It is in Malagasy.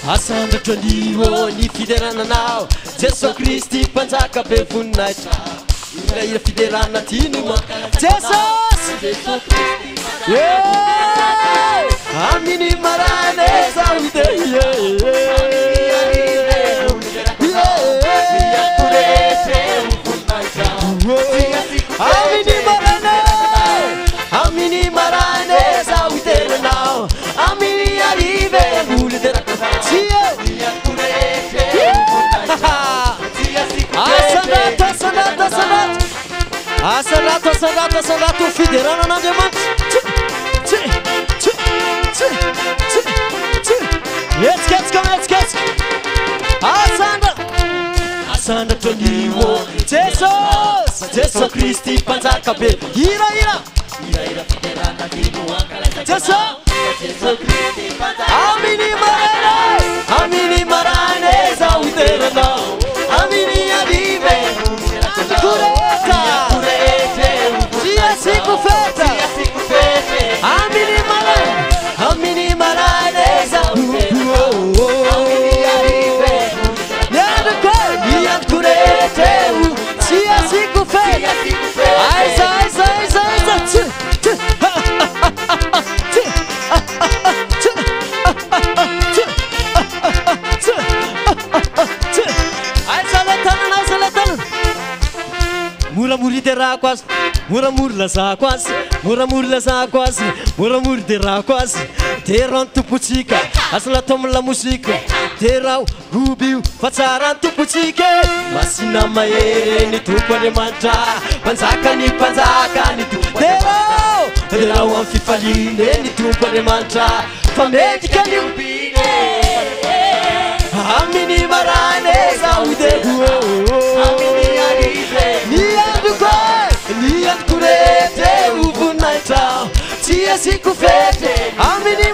asandratranivo ny fiderananao Jesu Kristi mpanjaka be voninahitra ira fiderana tino Jesus amini marane zawide amini marane zawide now amini arrive mulder Asalato fiderana n'Andriamanitra Etsika asandratranivo Jesu Kristi mpanjaka be ira fiderana tino Jesu amini marane zawiterana amini arrive Siku feta amini marane zawide amini arrive niya kurete sia siku feta aiza Mura-muri de raquas, mura-muri las aquas, mura-muri las aquas, mura-muri de raquas. Terão tuputica, as latom la música. Terão rubiu, façaram tuputica. Masina maere ni tu pode manjar, panzaka ni tu. Terão anfifaline ni tu pode manjar, famedica ni upine. Amini marane zawide, amini arrive. Nian kurete uvunaita tia siku fete amini